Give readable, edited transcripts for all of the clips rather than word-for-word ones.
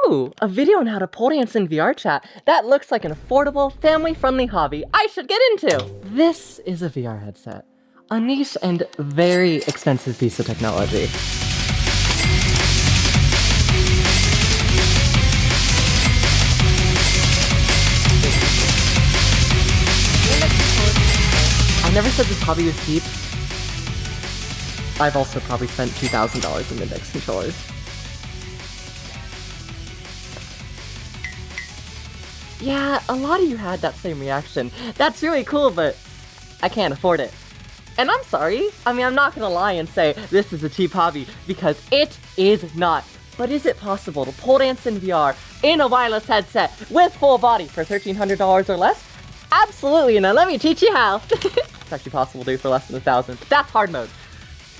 Ooh, a video on how to pole dance in VR chat. That looks like an affordable, family-friendly hobby I should get into. This is a VR headset. A niche and very expensive piece of technology. I never said this hobby was cheap. I've also probably spent $2,000 in index controllers. Yeah, a lot of you had that same reaction. That's really cool, but I can't afford it. And I'm sorry. I mean, I'm not gonna lie and say this is a cheap hobby, because it is not. But is it possible to pole dance in VR in a wireless headset with full body for $1,300 or less? Absolutely, and now let me teach you how. It's actually possible to do for less than $1,000, but that's hard mode.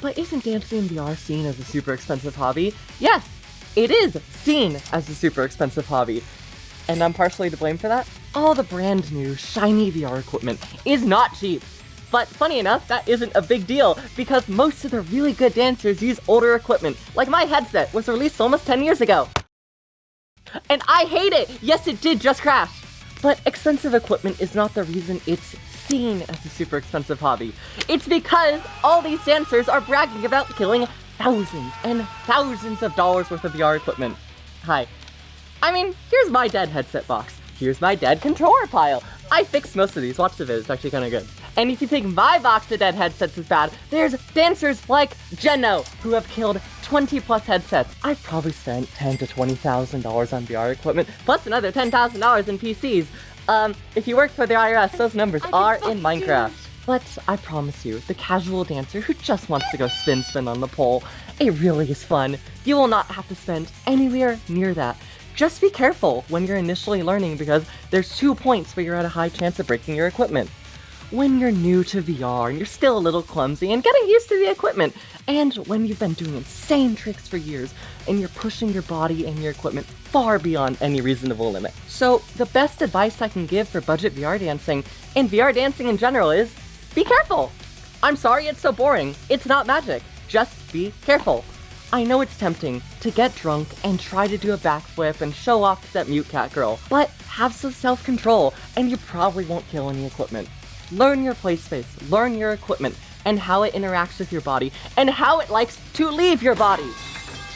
But isn't dancing in VR seen as a super expensive hobby? Yes, it is seen as a super expensive hobby. And I'm partially to blame for that. All the brand new, shiny VR equipment is not cheap. But funny enough, that isn't a big deal, because most of the really good dancers use older equipment, like my headset was released almost 10 years ago. And I hate it! Yes, it did just crash! But expensive equipment is not the reason it's seen as a super expensive hobby. It's because all these dancers are bragging about killing thousands and thousands of dollars worth of VR equipment. Hi. I mean, here's my dead headset box. Here's my dead controller pile. I fixed most of these. Watch the vid, it's actually kind of good. And if you think my box of dead headsets is bad, there's dancers like Jenno, who have killed 20 plus headsets. I've probably spent $10,000 to $20,000 on VR equipment, plus another $10,000 in PCs. If you work for the IRS, those numbers are in Minecraft. But I promise you, the casual dancer who just wants to go spin on the pole, it really is fun. You will not have to spend anywhere near that. Just be careful when you're initially learning, because there's 2 points where you're at a high chance of breaking your equipment. When you're new to VR and you're still a little clumsy and getting used to the equipment, and when you've been doing insane tricks for years and you're pushing your body and your equipment far beyond any reasonable limit. So the best advice I can give for budget VR dancing, and VR dancing in general, is be careful. I'm sorry it's so boring. It's not magic. Just be careful. I know it's tempting to get drunk and try to do a backflip and show off to that mute cat girl, but have some self-control and you probably won't kill any equipment. Learn your play space, learn your equipment, and how it interacts with your body, and how it likes to leave your body.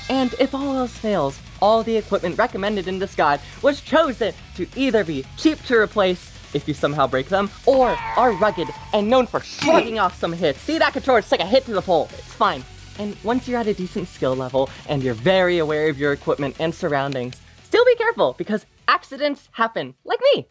And if all else fails, all the equipment recommended in this guide was chosen to either be cheap to replace if you somehow break them, or are rugged and known for shrugging off some hits. See that controller? It's like a hit to the pole. It's fine. And once you're at a decent skill level and you're very aware of your equipment and surroundings, still be careful, because accidents happen, like me.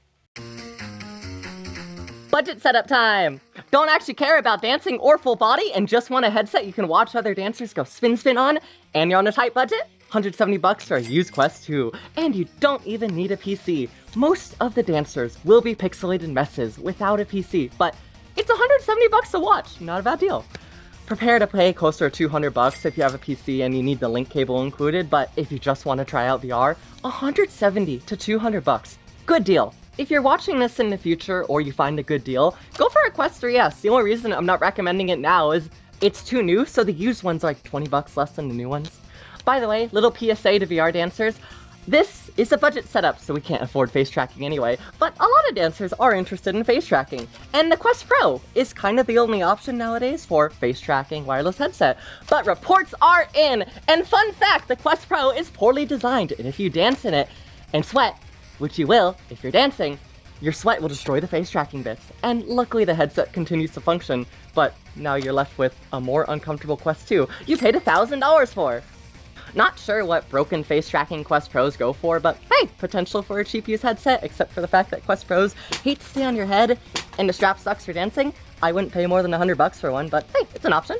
Budget setup time! Don't actually care about dancing or full body and just want a headset you can watch other dancers go spin on, and you're on a tight budget? $170 for a used Quest 2, and you don't even need a PC. Most of the dancers will be pixelated messes without a PC, but it's $170 to watch, not a bad deal. Prepare to pay closer to $200 if you have a PC and you need the link cable included, but if you just want to try out VR, $170 to $200. Good deal. If you're watching this in the future or you find a good deal, go for a Quest 3S. The only reason I'm not recommending it now is it's too new, so the used ones are like $20 less than the new ones. By the way, little PSA to VR dancers, this is a budget setup, so we can't afford face tracking anyway, but a lot of dancers are interested in face tracking, and the Quest Pro is kind of the only option nowadays for face tracking wireless headset. But reports are in, and fun fact, the Quest Pro is poorly designed, and if you dance in it and sweat, which you will if you're dancing, your sweat will destroy the face tracking bits. And luckily the headset continues to function, but now you're left with a more uncomfortable Quest 2 you paid $1,000 for. Not sure what broken face tracking Quest Pros go for, but hey, potential for a cheap used headset, except for the fact that Quest Pros hate to stay on your head and the strap sucks for dancing. I wouldn't pay more than $100 for one, but hey, it's an option.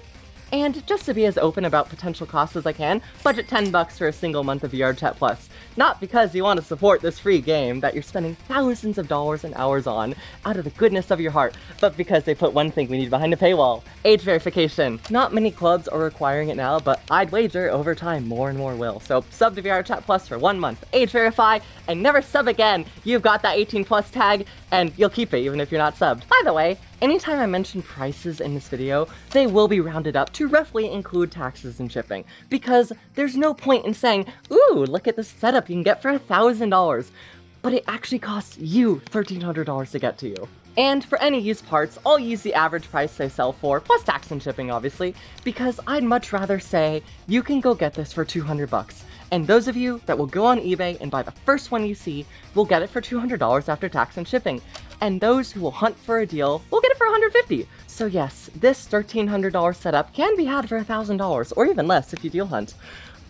And just to be as open about potential costs as I can, budget $10 for a single month of VR Chat Plus. Not because you want to support this free game that you're spending thousands of dollars and hours on out of the goodness of your heart, but because they put one thing we need behind a paywall: age verification. Not many clubs are requiring it now, but I'd wager over time more and more will. So sub to VR Chat Plus for 1 month, age verify, and never sub again. You've got that 18 plus tag, and you'll keep it even if you're not subbed. By the way, anytime I mention prices in this video, they will be rounded up to roughly include taxes and shipping, because there's no point in saying, ooh, look at this setup you can get for $1,000, but it actually costs you $1,300 to get to you. And for any used parts, I'll use the average price they sell for, plus tax and shipping obviously, because I'd much rather say you can go get this for 200 bucks. And those of you that will go on eBay and buy the first one you see will get it for $200 after tax and shipping. And those who will hunt for a deal will get it for $150. So yes, this $1,300 setup can be had for $1,000 or even less if you deal hunt.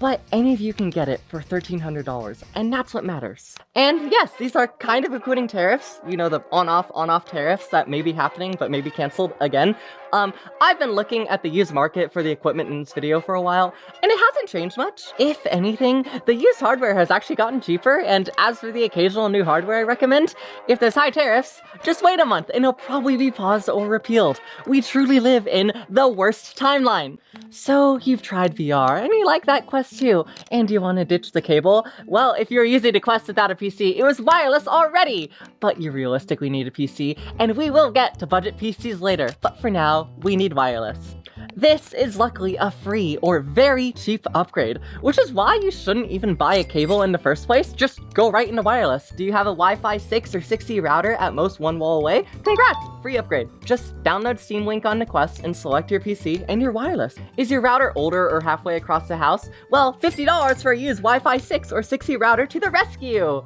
But any of you can get it for $1,300, and that's what matters. And yes, these are kind of including tariffs, you know, the on-off tariffs that may be happening but may be canceled again. I've been looking at the used market for the equipment in this video for a while, and it hasn't changed much. If anything, the used hardware has actually gotten cheaper, and as for the occasional new hardware I recommend, if there's high tariffs, just wait a month and it'll probably be paused or repealed. We truly live in the worst timeline. So you've tried VR, and you like that Quest 2, and you want to ditch the cable? Well, if you're using the Quest without a PC, it was wireless already! But you realistically need a PC, and we will get to budget PCs later, but for now, we need wireless. This is luckily a free or very cheap upgrade, which is why you shouldn't even buy a cable in the first place. Just go right into wireless. Do you have a Wi-Fi 6 or 6E router at most one wall away? Congrats! Free upgrade. Just download Steam Link on the Quest and select your PC and you're wireless. Is your router older or halfway across the house? Well, $50 for a used Wi-Fi 6 or 6E router to the rescue!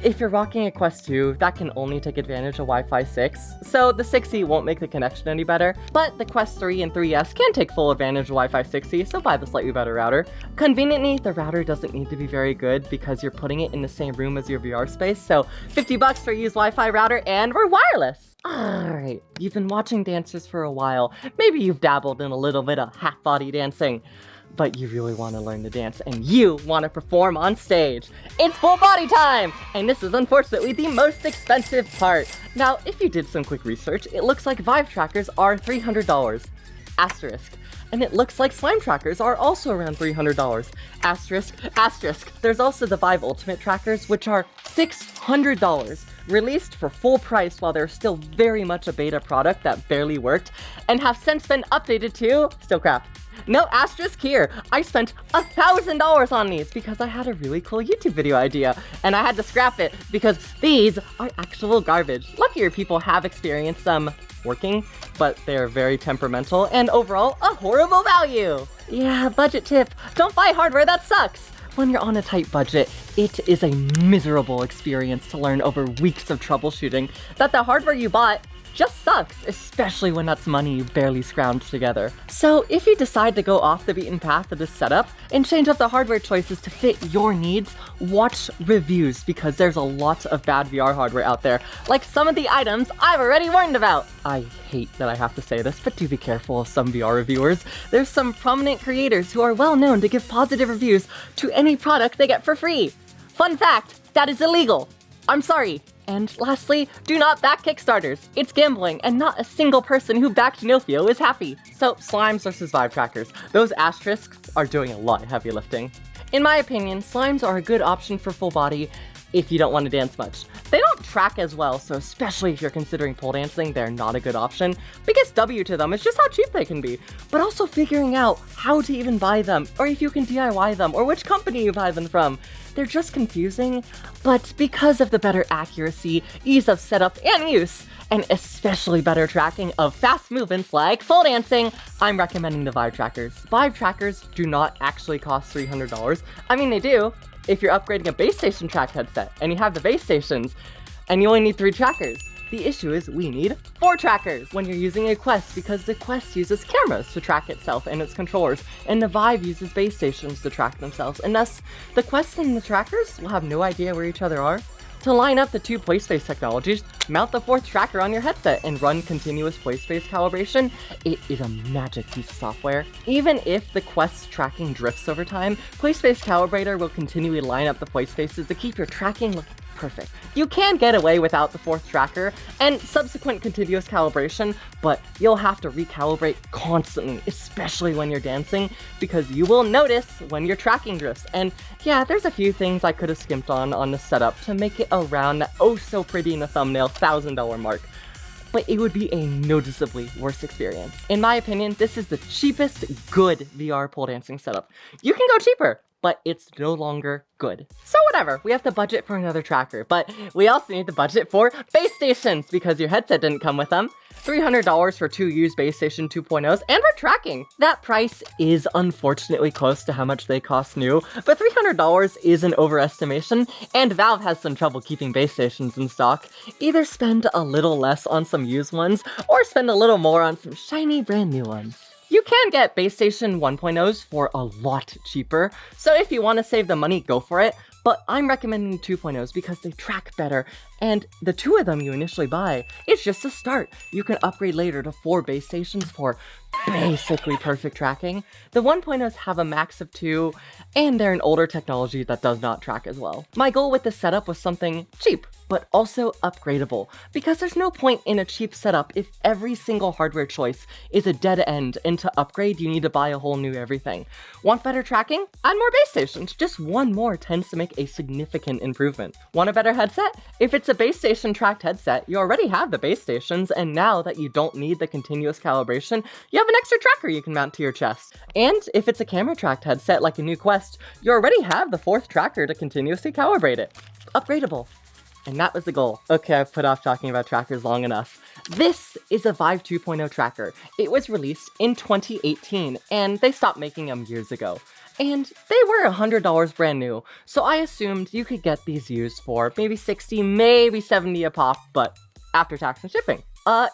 If you're rocking a Quest 2, that can only take advantage of Wi-Fi 6, so the 6E won't make the connection any better, but the Quest 3 and 3S can take full advantage of Wi-Fi 6E, so buy the slightly better router. Conveniently, the router doesn't need to be very good because you're putting it in the same room as your VR space, so $50 for a used Wi-Fi router, and we're wireless! Alright, you've been watching dancers for a while. Maybe you've dabbled in a little bit of half-body dancing. But you really want to learn to dance, and you want to perform on stage. It's full body time! And this is unfortunately the most expensive part. Now, if you did some quick research, it looks like Vive trackers are $300. Asterisk. And it looks like slime trackers are also around $300. Asterisk, asterisk. There's also the Vive Ultimate trackers, which are $600. Released for full price while they're still very much a beta product that barely worked, and have since been updated to still crap. No asterisk here. I spent $1,000 on these because I had a really cool YouTube video idea, and I had to scrap it because these are actual garbage. Luckier people have experienced them working, but they're very temperamental and overall a horrible value. Yeah, budget tip. Don't buy hardware that sucks. When you're on a tight budget, it is a miserable experience to learn over weeks of troubleshooting that the hardware you bought just sucks, especially when that's money you barely scrounged together. So if you decide to go off the beaten path of this setup and change up the hardware choices to fit your needs, watch reviews because there's a lot of bad VR hardware out there, like some of the items I've already warned about. I hate that I have to say this, but do be careful of some VR reviewers. There's some prominent creators who are well known to give positive reviews to any product they get for free. Fun fact, that is illegal. I'm sorry. And lastly, do not back Kickstarters. It's gambling, and not a single person who backed Nofio is happy. So, slimes versus Vive trackers. Those asterisks are doing a lot of heavy lifting. In my opinion, slimes are a good option for full body if you don't want to dance much. They don't track as well, so especially if you're considering pole dancing, they're not a good option. Biggest W to them is just how cheap they can be, but also figuring out how to even buy them, or if you can DIY them, or which company you buy them from. They're just confusing, but because of the better accuracy, ease of setup and use, and especially better tracking of fast movements like pole dancing, I'm recommending the Vive trackers. Vive trackers do not actually cost $300. I mean, they do if you're upgrading a base station track headset and you have the base stations and you only need 3 trackers. The issue is we need 4 trackers when you're using a Quest because the Quest uses cameras to track itself and its controllers, and the Vive uses base stations to track themselves, and thus the Quest and the trackers will have no idea where each other are. To line up the 2 PlaySpace technologies, mount the 4th tracker on your headset and run continuous PlaySpace calibration. It is a magic piece of software. Even if the Quest tracking drifts over time, PlaySpace Calibrator will continually line up the PlaySpaces to keep your tracking looking perfect. You can get away without the 4th tracker and subsequent continuous calibration, but you'll have to recalibrate constantly, especially when you're dancing, because you will notice when your tracking drifts. And yeah, there's a few things I could have skimped on this setup to make it around that oh so pretty in the thumbnail $1,000 mark. but it would be a noticeably worse experience. In my opinion, this is the cheapest good VR pole dancing setup. You can go cheaper, but it's no longer good. So whatever, we have to budget for another tracker, but we also need to budget for base stations because your headset didn't come with them. $300 for 2 used base station 2.0s and for tracking. That price is unfortunately close to how much they cost new, but $300 is an overestimation, and Valve has some trouble keeping base stations in stock. Either spend a little less on some used ones, or spend a little more on some shiny brand new ones. You can get base station 1.0s for a lot cheaper, so if you want to save the money, go for it. But I'm recommending 2.0s because they track better, and the 2 of them you initially buy is just a start. You can upgrade later to 4 base stations for basically perfect tracking. The 1.0s have a max of 2, and they're an older technology that does not track as well. My goal with this setup was something cheap, but also upgradable, because there's no point in a cheap setup if every single hardware choice is a dead end, and to upgrade you need to buy a whole new everything. Want better tracking? Add more base stations. Just one more tends to make a significant improvement. Want a better headset? If it's a base station tracked headset, you already have the base stations, and now that you don't need the continuous calibration, you have an extra tracker you can mount to your chest. And if it's a camera tracked headset like a new Quest, you already have the 4th tracker to continuously calibrate it. Upgradable. And that was the goal. Okay, I've put off talking about trackers long enough. This is a Vive 2.0 tracker. It was released in 2018, and they stopped making them years ago. And they were $100 brand new, so I assumed you could get these used for maybe $60, maybe $70 a pop, but after tax and shipping.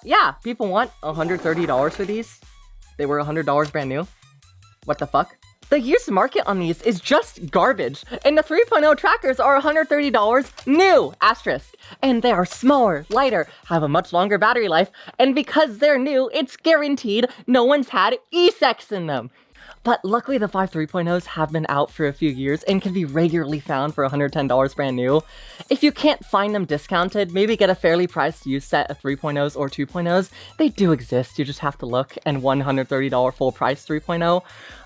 Yeah, people want $130 for these. They were $100 brand new. What the fuck? The used market on these is just garbage, and the 3.0 trackers are $130 new, asterisk. And they are smaller, lighter, have a much longer battery life, and because they're new, it's guaranteed no one's had e-sex in them. But luckily the Vive 3.0s have been out for a few years and can be regularly found for $110 brand new. If you can't find them discounted, maybe get a fairly priced used set of 3.0s or 2.0s. They do exist, you just have to look, and $130 full price 3.0.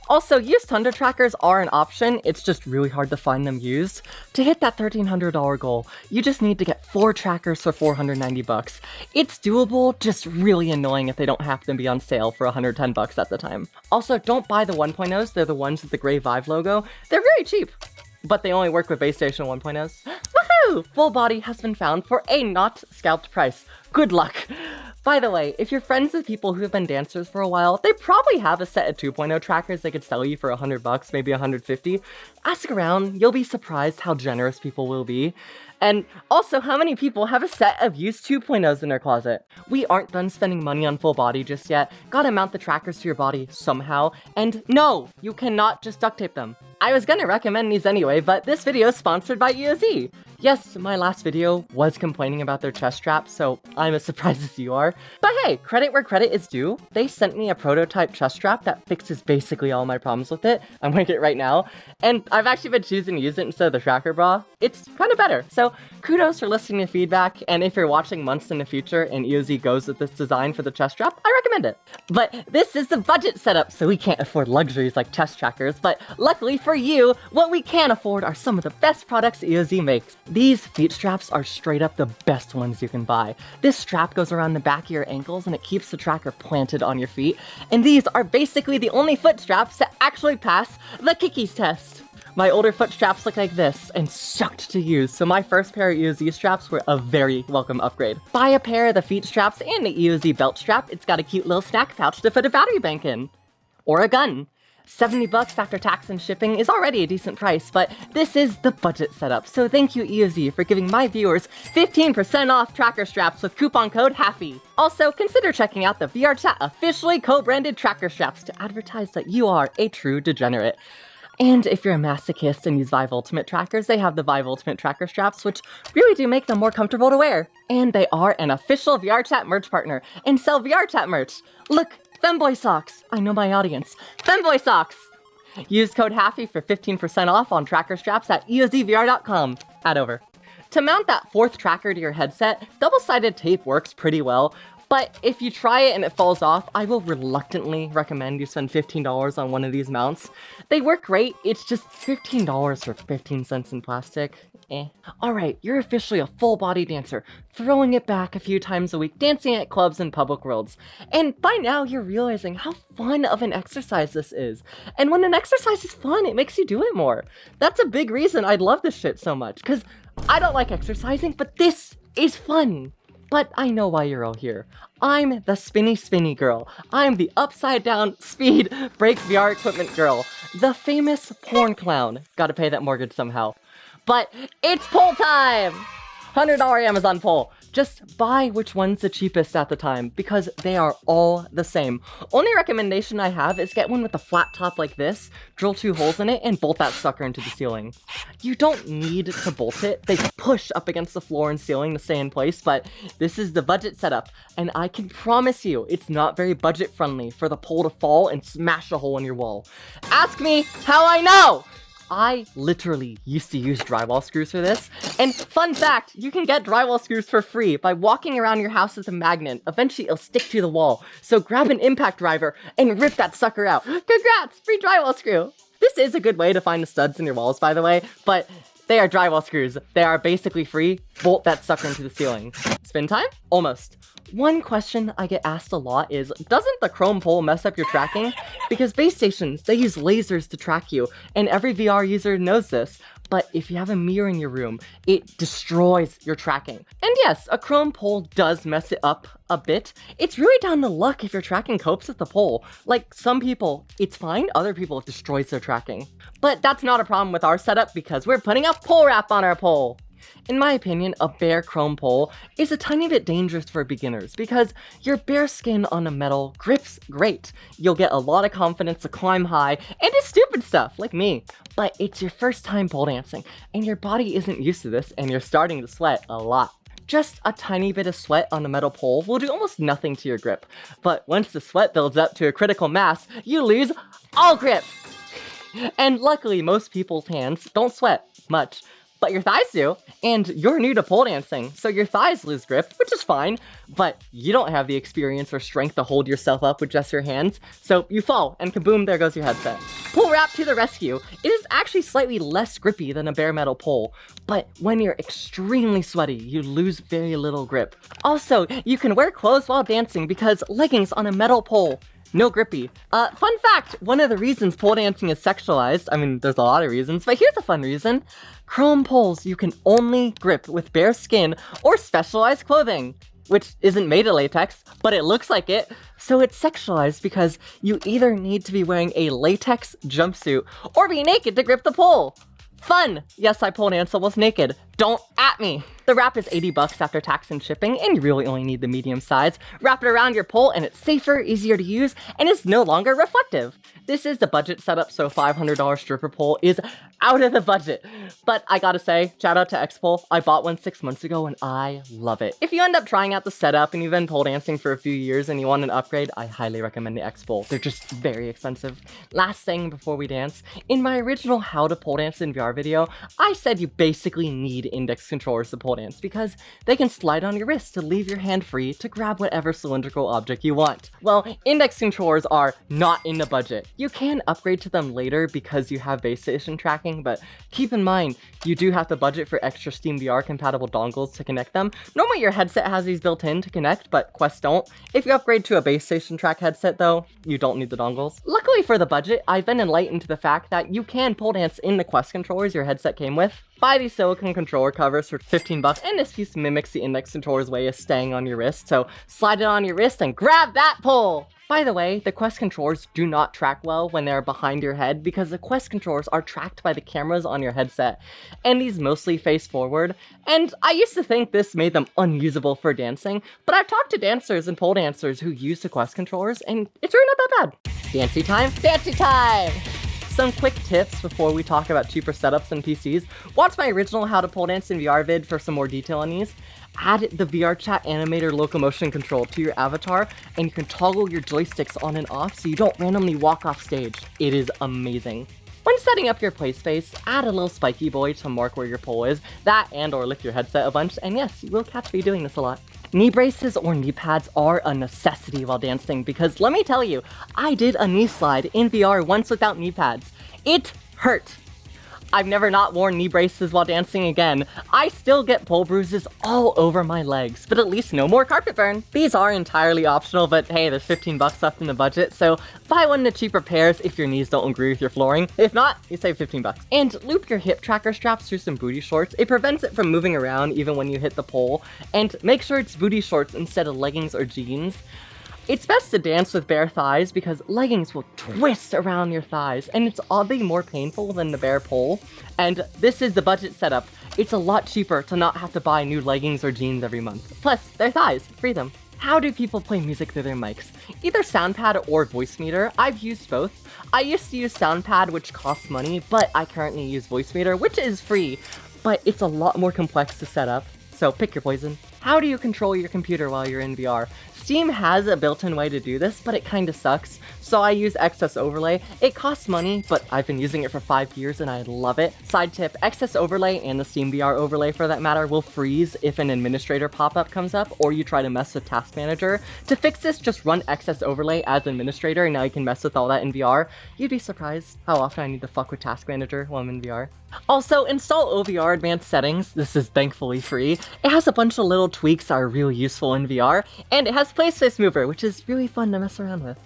Also, used Tundra trackers are an option, it's just really hard to find them used. To hit that $1,300 goal, you just need to get 4 trackers for $490. It's doable, just really annoying if they don't happen to be on sale for $110 at the time. Also, don't buy the 1.0s, they're the ones with the gray Vive logo. They're very cheap, but they only work with base station 1.0s. Woohoo! Full body has been found for a not scalped price. Good luck! By the way, if you're friends with people who have been dancers for a while, they probably have a set of 2.0 trackers they could sell you for $100, maybe $150. Ask around, you'll be surprised how generous people will be. And also, how many people have a set of used 2.0s in their closet? We aren't done spending money on full body just yet. Gotta mount the trackers to your body somehow. And no, you cannot just duct tape them. I was gonna recommend these anyway, but this video is sponsored by EOZ. Yes, my last video was complaining about their chest strap, so I'm as surprised as you are. But hey, credit where credit is due. They sent me a prototype chest strap that fixes basically all my problems with it. I'm wearing it right now, and I've actually been choosing to use it instead of the tracker bra. It's kind of better, so kudos for listening to feedback, and if you're watching months in the future and EOZ goes with this design for the chest strap, I recommend it. But this is the budget setup, so we can't afford luxuries like chest trackers, but luckily for you, what we can afford are some of the best products EOZ makes. These feet straps are straight up the best ones you can buy. This strap goes around the back of your ankles and it keeps the tracker planted on your feet, and these are basically the only foot straps that actually pass the Kikis test. My older foot straps look like this and sucked to use, so my first pair of EOZ straps were a very welcome upgrade. Buy a pair of the feet straps and the EOZ belt strap. It's got a cute little snack pouch to put a battery bank in. Or a gun. $70 after tax and shipping is already a decent price, but this is the budget setup, so thank you EOZ for giving my viewers 15% off tracker straps with coupon code HAPPY. Also, consider checking out the VRChat officially co-branded tracker straps to advertise that you are a true degenerate. And if you're a masochist and use Vive Ultimate trackers, they have the Vive Ultimate tracker straps, which really do make them more comfortable to wear. And they are an official VRChat merch partner and sell VRChat merch. Look, Femboy socks. I know my audience. Femboy socks. Use code HAPPY for 15% off on tracker straps at eozvr.com. Add over. To mount that 4th tracker to your headset, double-sided tape works pretty well. But if you try it and it falls off, I will reluctantly recommend you spend $15 on one of these mounts. They work great, it's just $15 for 15 cents in plastic. Alright, you're officially a full body dancer, throwing it back a few times a week, dancing at clubs and public worlds. And by now you're realizing how fun of an exercise this is. And when an exercise is fun, it makes you do it more. That's a big reason I love this shit so much, because I don't like exercising, but this is fun. But I know why you're all here. I'm the spinny girl. I'm the upside down speed break VR equipment girl. The famous porn clown. Gotta pay that mortgage somehow. But it's poll time! $100 Amazon poll. Just buy which one's the cheapest at the time, because they are all the same. Only recommendation I have is get one with a flat top like this, drill 2 holes in it, and bolt that sucker into the ceiling. You don't need to bolt it. They push up against the floor and ceiling to stay in place, but this is the budget setup, and I can promise you it's not very budget friendly for the pole to fall and smash a hole in your wall. Ask me how I know! I literally used to use drywall screws for this, and fun fact, you can get drywall screws for free by walking around your house with a magnet. Eventually it'll stick to the wall, so grab an impact driver and rip that sucker out. Congrats, free drywall screw! This is a good way to find the studs in your walls, by the way, but they are drywall screws. They are basically free. Bolt that sucker into the ceiling. Spin time? Almost. One question I get asked a lot is, doesn't the chrome pole mess up your tracking? Because base stations, they use lasers to track you, and every VR user knows this. But if you have a mirror in your room, it destroys your tracking. And yes, a chrome pole does mess it up a bit. It's really down to luck if your tracking copes with the pole. Like, some people, it's fine, other people, it destroys their tracking. But that's not a problem with our setup because we're putting a pole wrap on our pole. In my opinion, a bare chrome pole is a tiny bit dangerous for beginners because your bare skin on a metal grips great. You'll get a lot of confidence to climb high and do stupid stuff like me. But it's your first time pole dancing and your body isn't used to this and you're starting to sweat a lot. Just a tiny bit of sweat on a metal pole will do almost nothing to your grip. But once the sweat builds up to a critical mass, you lose all grip. And luckily, most people's hands don't sweat much. But your thighs do, and you're new to pole dancing, so your thighs lose grip, which is fine, but you don't have the experience or strength to hold yourself up with just your hands, so you fall, and kaboom, there goes your headset. Pole wrap to the rescue. It is actually slightly less grippy than a bare metal pole, but when you're extremely sweaty, you lose very little grip. Also, you can wear clothes while dancing because leggings on a metal pole, no grippy. Fun fact, one of the reasons pole dancing is sexualized, I mean, there's a lot of reasons, but here's a fun reason. Chrome poles you can only grip with bare skin or specialized clothing, which isn't made of latex, but it looks like it, so it's sexualized because you either need to be wearing a latex jumpsuit or be naked to grip the pole. Fun! Yes, I pole dance almost naked. Don't at me! The wrap is $80 after tax and shipping, and you really only need the medium size. Wrap it around your pole and it's safer, easier to use, and is no longer reflective. This is the budget setup, so $500 stripper pole is out of the budget. But I gotta say, shout out to X-Pole. I bought one 6 months ago and I love it. If you end up trying out the setup and you've been pole dancing for a few years and you want an upgrade, I highly recommend the X-Pole. They're just very expensive. Last thing before we dance, in my original How to Pole Dance in VR video, I said you basically need index controllers to pole dance because they can slide on your wrist to leave your hand free to grab whatever cylindrical object you want. Well, index controllers are not in the budget. You can upgrade to them later because you have base station tracking, but keep in mind, you do have to budget for extra SteamVR compatible dongles to connect them. Normally your headset has these built in to connect, but Quest don't. If you upgrade to a base station track headset though, you don't need the dongles. Luckily for the budget, I've been enlightened to the fact that you can pole dance in the Quest controllers your headset came with. Buy these silicone controller covers for $15, and this piece mimics the index controller's way of staying on your wrist, so slide it on your wrist and grab that pole! By the way, the Quest controllers do not track well when they're behind your head because the Quest controllers are tracked by the cameras on your headset, and these mostly face forward, and I used to think this made them unusable for dancing, but I've talked to dancers and pole dancers who use the Quest controllers, and it's really not that bad. Dancy time? Dancy time! Some quick tips before we talk about cheaper setups and PCs. Watch my original How to Pole Dance in VR vid for some more detail on these. Add the VRChat animator locomotion control to your avatar, and you can toggle your joysticks on and off so you don't randomly walk off stage. It is amazing. When setting up your play space, add a little spiky boy to mark where your pole is, that and or lift your headset a bunch, and yes, you will catch me doing this a lot. Knee braces or knee pads are a necessity while dancing because let me tell you, I did a knee slide in VR once without knee pads. It hurt. I've never not worn knee braces while dancing again. I still get pole bruises all over my legs, but at least no more carpet burn. These are entirely optional, but hey, there's 15 bucks left in the budget, so buy one of the cheaper pairs if your knees don't agree with your flooring. If not, you save 15 bucks. And loop your hip tracker straps through some booty shorts. It prevents it from moving around even when you hit the pole, and make sure it's booty shorts instead of leggings or jeans. It's best to dance with bare thighs because leggings will twist around your thighs and it's oddly more painful than the bare pole. And this is the budget setup. It's a lot cheaper to not have to buy new leggings or jeans every month. Plus, they're thighs, free them. How do people play music through their mics? Either SoundPad or Voicemeeter. I've used both. I used to use SoundPad, which costs money, but I currently use Voicemeeter, which is free, but it's a lot more complex to set up. So pick your poison. How do you control your computer while you're in VR? Steam has a built-in way to do this, but it kinda sucks. So I use Excess Overlay. It costs money, but I've been using it for 5 years and I love it. Side tip, Excess Overlay and the Steam VR overlay for that matter will freeze if an administrator pop-up comes up or you try to mess with Task Manager. To fix this, just run Excess Overlay as administrator and now you can mess with all that in VR. You'd be surprised how often I need to fuck with Task Manager while I'm in VR. Also, install OVR Advanced Settings. This is thankfully free. It has a bunch of little tweaks that are really useful in VR, and it has PlaySpace Mover, which is really fun to mess around with.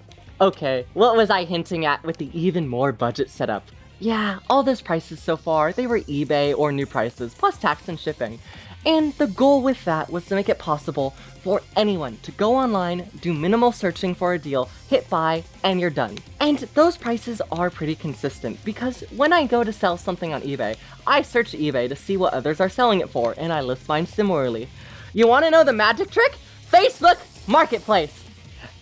Okay, what was I hinting at with the even more budget setup? Yeah, all those prices so far, they were eBay or new prices, plus tax and shipping. And the goal with that was to make it possible for anyone to go online, do minimal searching for a deal, hit buy, and you're done. And those prices are pretty consistent because when I go to sell something on eBay, I search eBay to see what others are selling it for, and I list mine similarly. You want to know the magic trick? Facebook Marketplace!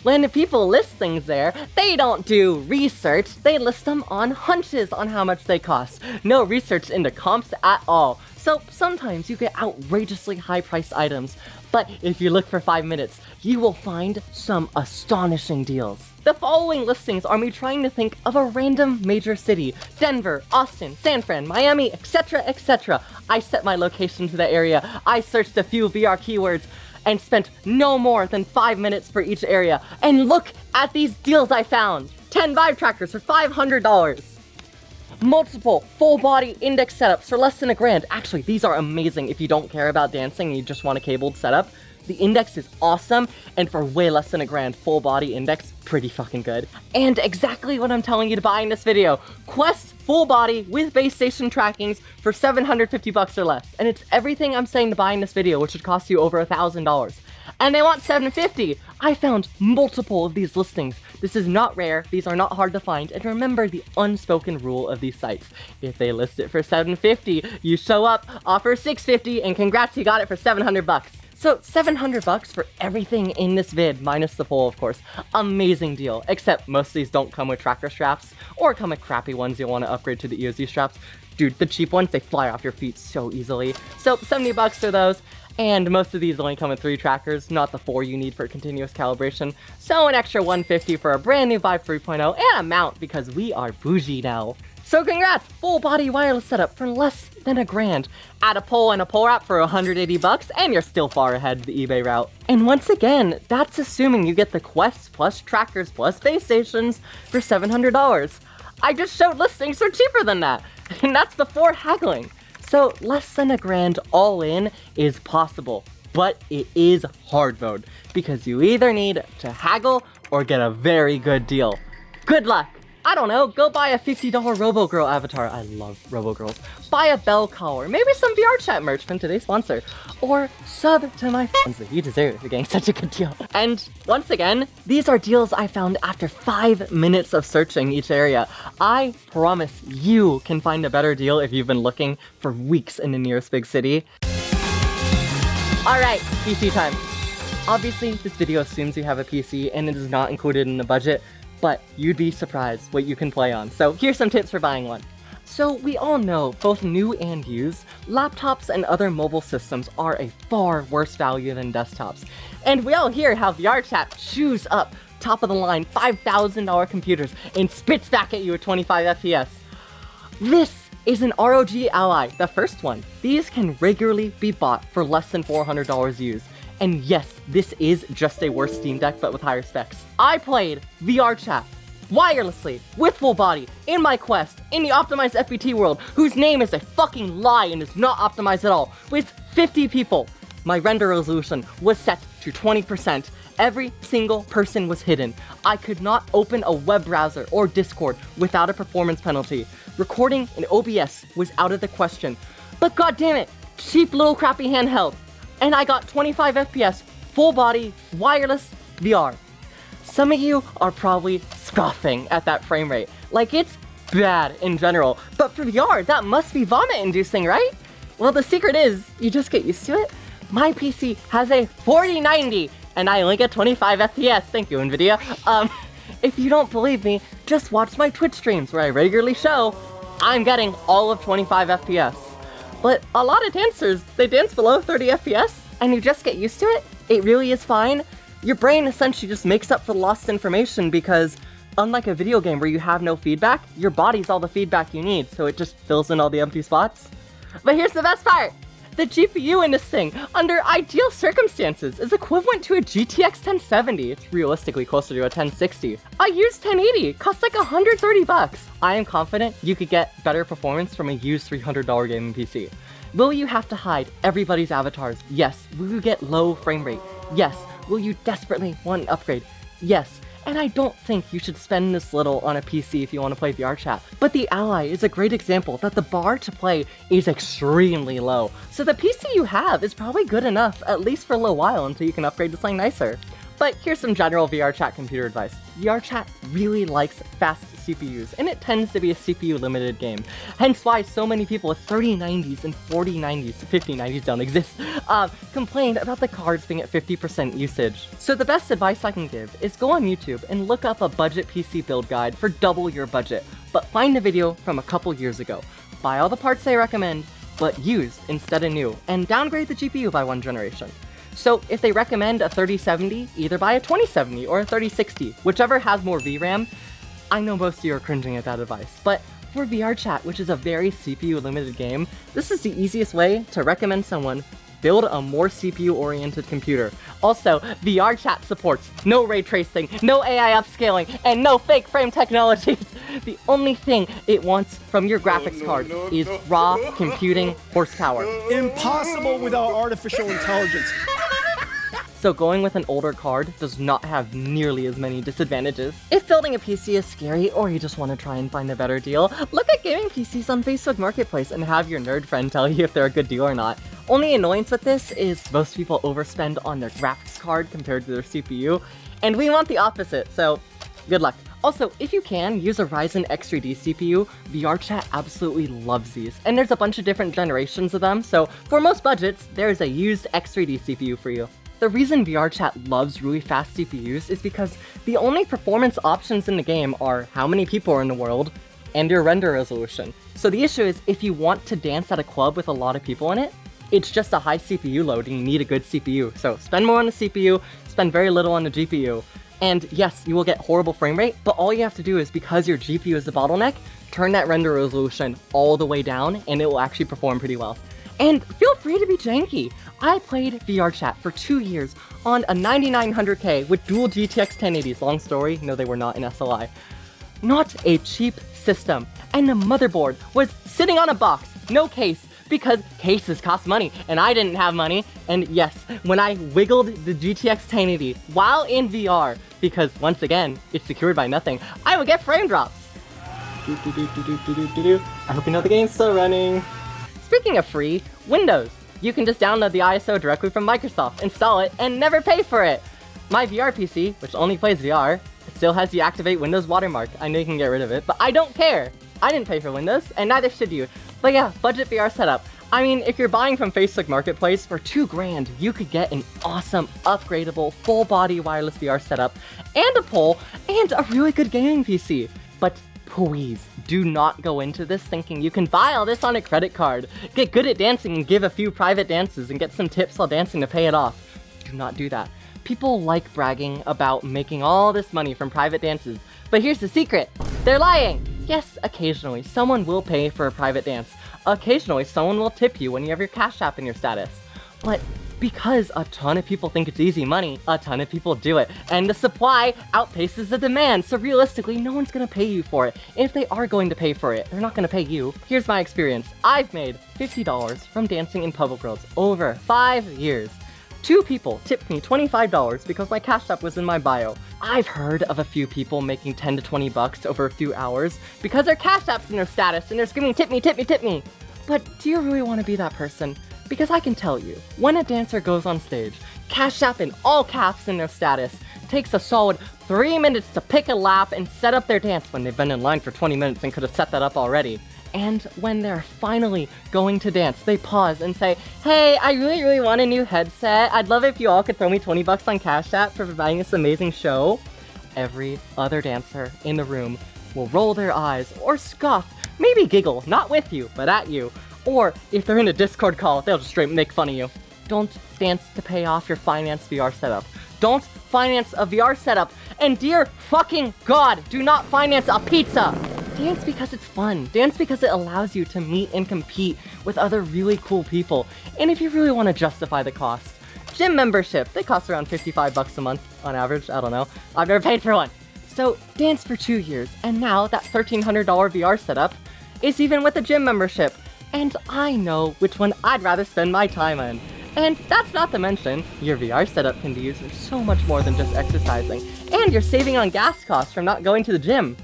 When people list things there, they don't do research, they list them on hunches on how much they cost. No research into comps at all. So sometimes you get outrageously high-priced items, but if you look for 5 minutes, you will find some astonishing deals. The following listings are me trying to think of a random major city. Denver, Austin, San Fran, Miami, etc, etc. I set my location to the area, I searched a few VR keywords, and spent no more than 5 minutes for each area. And look at these deals I found! 10 Vive trackers for $500. Multiple full body index setups for less than $1,000. Actually, these are amazing if you don't care about dancing and you just want a cabled setup. The index is awesome, and for way less than $1,000, full body index, pretty fucking good. And exactly what I'm telling you to buy in this video. Quest full body with base station trackings for $750 or less. And it's everything I'm saying to buy in this video, which would cost you over $1,000. And they want $750. I found multiple of these listings. This is not rare, these are not hard to find, and remember the unspoken rule of these sites. If they list it for $750, you show up, offer $650, and congrats, you got it for $700. So $700 for everything in this vid, minus the pole of course. Amazing deal, except most of these don't come with tracker straps, or come with crappy ones you'll want to upgrade to the EOZ straps. Dude, the cheap ones, they fly off your feet so easily. So $70 for those. And most of these only come with 3 trackers, not the 4 you need for continuous calibration. So an extra $150 for a brand new Vive 3.0 and a mount because we are bougie now. So congrats, full body wireless setup for less than $1,000. Add a pole and a pole wrap for $180 and you're still far ahead of the eBay route. And once again, that's assuming you get the Quests plus trackers plus base stations for $700. I just showed listings for cheaper than that, and that's before haggling. So less than $1,000 all in is possible, but it is hard mode because you either need to haggle or get a very good deal. Good luck! I don't know, go buy a $50 RoboGirl avatar. I love RoboGirls. Buy a bell collar, maybe some VR chat merch from today's sponsor, or sub to my fans. You deserve it for getting such a good deal. And once again, these are deals I found after 5 minutes of searching each area. I promise you can find a better deal if you've been looking for weeks in the nearest big city. Alright, PC time. Obviously, this video assumes you have a PC and it is not included in the budget, but you'd be surprised what you can play on. So here's some tips for buying one. So we all know, both new and used, laptops and other mobile systems are a far worse value than desktops. And we all hear how VRChat chews up top of the line $5,000 computers and spits back at you at 25 FPS. This is an ROG Ally, the first one. These can regularly be bought for less than $400 used. And yes, this is just a worse Steam Deck, but with higher specs. I played VR chat wirelessly, with full body, in my Quest, in the optimized FPT world, whose name is a fucking lie and is not optimized at all, with 50 people. My render resolution was set to 20%. Every single person was hidden. I could not open a web browser or Discord without a performance penalty. Recording in OBS was out of the question. But goddammit, cheap little crappy handheld. And I got 25 FPS, full body, wireless, VR. Some of you are probably scoffing at that frame rate, like it's bad in general, but for VR, that must be vomit-inducing, right? Well, the secret is, you just get used to it. My PC has a 4090, and I only get 25 FPS, thank you, NVIDIA. If you don't believe me, just watch my Twitch streams where I regularly show I'm getting all of 25 FPS. But a lot of dancers, they dance below 30 FPS, and you just get used to it. It really is fine. Your brain essentially just makes up for the lost information because, unlike a video game where you have no feedback, your body's all the feedback you need, so it just fills in all the empty spots. But here's the best part! The GPU in this thing, under ideal circumstances, is equivalent to a GTX 1070. It's realistically closer to a 1060. I used 1080, costs like $130. I am confident you could get better performance from a used $300 gaming PC. Will you have to hide everybody's avatars? Yes. Will you get low frame rate? Yes. Will you desperately want an upgrade? Yes. And I don't think you should spend this little on a PC if you want to play VR chat. But the Ally is a great example that the bar to play is extremely low. So the PC you have is probably good enough, at least for a little while, until you can upgrade to something nicer. But here's some general VR chat computer advice. VR chat really likes fast CPUs, and it tends to be a CPU-limited game. Hence why so many people with 3090s and 4090s, 5090s don't exist, complained about the cards being at 50% usage. So the best advice I can give is go on YouTube and look up a budget PC build guide for double your budget, but find a video from a couple years ago. Buy all the parts they recommend, but used instead of new, and downgrade the GPU by one generation. So if they recommend a 3070, either buy a 2070 or a 3060, whichever has more VRAM. I know most of you are cringing at that advice, but for VR chat, which is a very CPU-limited game, this is the easiest way to recommend someone build a more CPU-oriented computer. Also, VR chat supports no ray tracing, no AI upscaling, and no fake frame technologies. The only thing it wants from your graphics card is raw computing horsepower. Impossible without artificial intelligence. So going with an older card does not have nearly as many disadvantages. If building a PC is scary, or you just want to try and find a better deal, look at gaming PCs on Facebook Marketplace and have your nerd friend tell you if they're a good deal or not. Only annoyance with this is most people overspend on their graphics card compared to their CPU, and we want the opposite, so good luck. Also, if you can, use a Ryzen X3D CPU. VR chat absolutely loves these, and there's a bunch of different generations of them, so for most budgets, there's a used X3D CPU for you. The reason VR chat loves really fast CPUs is because the only performance options in the game are how many people are in the world and your render resolution. So the issue is, if you want to dance at a club with a lot of people in it, it's just a high CPU load and you need a good CPU. So spend more on the CPU, spend very little on the GPU. And yes, you will get horrible frame rate, but all you have to do is, because your GPU is the bottleneck, turn that render resolution all the way down and it will actually perform pretty well. And feel free to be janky. I played VR chat for 2 years on a 9900K with dual GTX 1080s. Long story, no, they were not in SLI. Not a cheap system. And the motherboard was sitting on a box, no case, because cases cost money, and I didn't have money. And yes, when I wiggled the GTX 1080 while in VR, because once again, it's secured by nothing, I would get frame drops. I hope you know the game's still running. Speaking of free, Windows. You can just download the ISO directly from Microsoft, install it, and never pay for it. My VR PC, which only plays VR, still has the Activate Windows watermark. I know you can get rid of it, but I don't care. I didn't pay for Windows, and neither should you. But yeah, budget VR setup. I mean, if you're buying from Facebook Marketplace for $2,000, you could get an awesome, upgradable, full-body wireless VR setup, and a pole, and a really good gaming PC. But please, do not go into this thinking you can buy all this on a credit card, get good at dancing and give a few private dances and get some tips while dancing to pay it off. Do not do that. People like bragging about making all this money from private dances, but here's the secret. They're lying. Yes, occasionally someone will pay for a private dance. Occasionally someone will tip you when you have your Cash App in your status. But Because a ton of people think it's easy money, a ton of people do it, and the supply outpaces the demand, so realistically, no one's gonna pay you for it. If they are going to pay for it, they're not gonna pay you. Here's my experience. I've made $50 from dancing in Public Worlds over 5 years. 2 people tipped me $25 because my Cash App was in my bio. I've heard of a few people making 10 to 20 bucks over a few hours because their Cash App's in their status and they're screaming, tip me, tip me, tip me. But do you really want to be that person? Because I can tell you, when a dancer goes on stage, Cash App in all caps in their status, takes a solid 3 minutes to pick a lap and set up their dance when they've been in line for 20 minutes and could have set that up already. And when they're finally going to dance, they pause and say, hey, I really want a new headset. I'd love if you all could throw me 20 bucks on Cash App for providing this amazing show. Every other dancer in the room will roll their eyes or scoff, maybe giggle, not with you, but at you. Or if they're in a Discord call, they'll just straight make fun of you. Don't dance to pay off your finance VR setup. Don't finance a VR setup. And dear fucking God, do not finance a pizza. Dance because it's fun. Dance because it allows you to meet and compete with other really cool people. And if you really want to justify the cost, gym membership, they cost around 55 bucks a month on average. I don't know. I've never paid for one. So dance for 2 years. And now that $1,300 VR setup is even with a gym membership. And I know which one I'd rather spend my time on. And that's not to mention, your VR setup can be used for so much more than just exercising. And you're saving on gas costs from not going to the gym.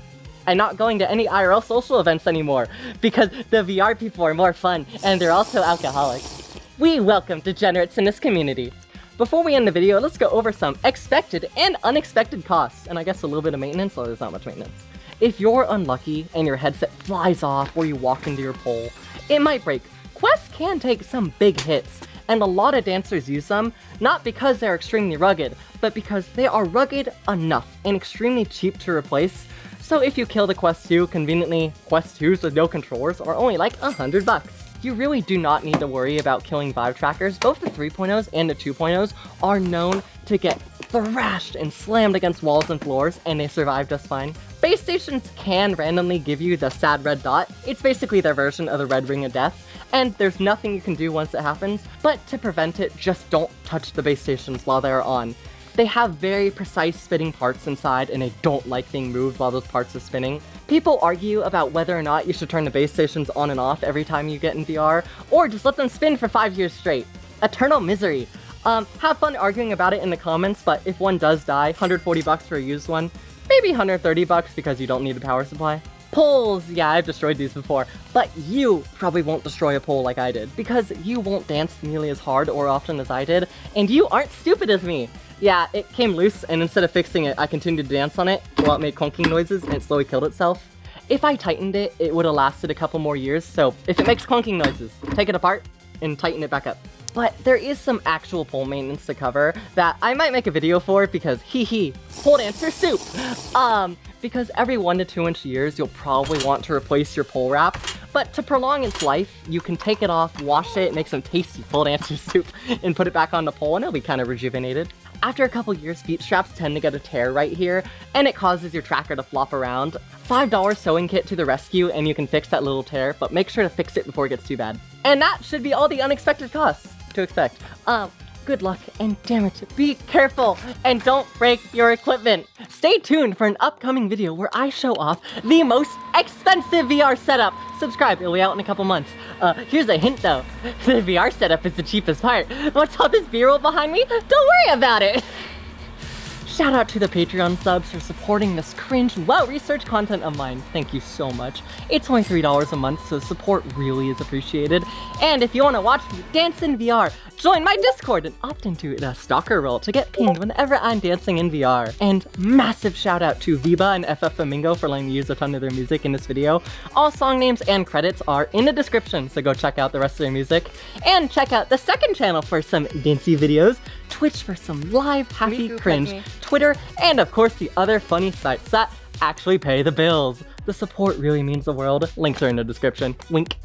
And not going to any IRL social events anymore. Because the VR people are more fun, and they're also alcoholics. We welcome degenerates in this community. Before we end the video, let's go over some expected and unexpected costs. And I guess a little bit of maintenance, so there's not much maintenance. If you're unlucky and your headset flies off or you walk into your pole, it might break. Quests can take some big hits, and a lot of dancers use them, not because they're extremely rugged, but because they are rugged enough and extremely cheap to replace. So if you kill the Quest 2, conveniently, Quest 2s with no controllers are only like $100. You really do not need to worry about killing Vive trackers. Both the 3.0s and the 2.0s are known to get thrashed and slammed against walls and floors, and they survive just fine. Base stations can randomly give you the sad red dot. It's basically their version of the red ring of death, and there's nothing you can do once it happens, but to prevent it, just don't touch the base stations while they're on. They have very precise spinning parts inside, and they don't like being moved while those parts are spinning. People argue about whether or not you should turn the base stations on and off every time you get in VR, or just let them spin for 5 years straight. Eternal misery. Have fun arguing about it in the comments, but if one does die, 140 bucks for a used one, maybe 130 bucks because you don't need a power supply. Poles, yeah, I've destroyed these before, but you probably won't destroy a pole like I did, because you won't dance nearly as hard or often as I did, and you aren't stupid as me. Yeah, it came loose, and instead of fixing it, I continued to dance on it while it made clunking noises, and it slowly killed itself. If I tightened it, it would have lasted a couple more years, so if it makes clunking noises, take it apart and tighten it back up. But there is some actual pole maintenance to cover that I might make a video for because pole dancer soup. Because every 1 to 2 inch years, you'll probably want to replace your pole wrap. But to prolong its life, you can take it off, wash it, make some tasty pole dancer soup, and put it back on the pole, and it'll be kind of rejuvenated. After a couple years, feet straps tend to get a tear right here, and it causes your tracker to flop around. $5 sewing kit to the rescue, and you can fix that little tear, but make sure to fix it before it gets too bad. And that should be all the unexpected costs to expect. Good luck, and damn it, be careful, and don't break your equipment. Stay tuned for an upcoming video where I show off the most expensive VR setup. Subscribe, it'll be out in a couple months. Here's a hint though, the VR setup is the cheapest part. What's all this B-roll behind me? Don't worry about it. Shout out to the Patreon subs for supporting this cringe, well-researched content of mine. Thank you so much. It's only $3 a month, so support really is appreciated. And if you want to watch me dance in VR, join my Discord and opt into the stalker role to get pinged whenever I'm dancing in VR. And massive shout out to Viba and FF Flamingo for letting me use a ton of their music in this video. All song names and credits are in the description, so go check out the rest of their music. And check out the second channel for some dancey videos, Twitch for some live happy cringe, Twitter, and of course the other funny sites that actually pay the bills. The support really means the world. Links are in the description. Wink.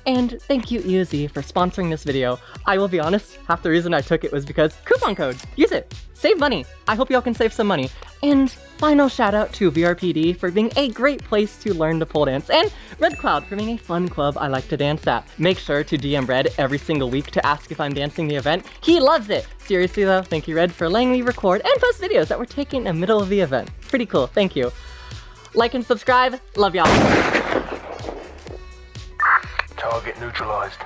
And thank you, EOZ, for sponsoring this video. I will be honest, half the reason I took it was because coupon code. Use it. Save money. I hope y'all can save some money. And final shout out to VRPD for being a great place to learn to pole dance, and Red Cloud for being a fun club I like to dance at. Make sure to DM Red every single week to ask if I'm dancing the event. He loves it! Seriously though, thank you Red for letting me record and post videos that were taken in the middle of the event. Pretty cool, thank you. Like and subscribe, love y'all. Target neutralized.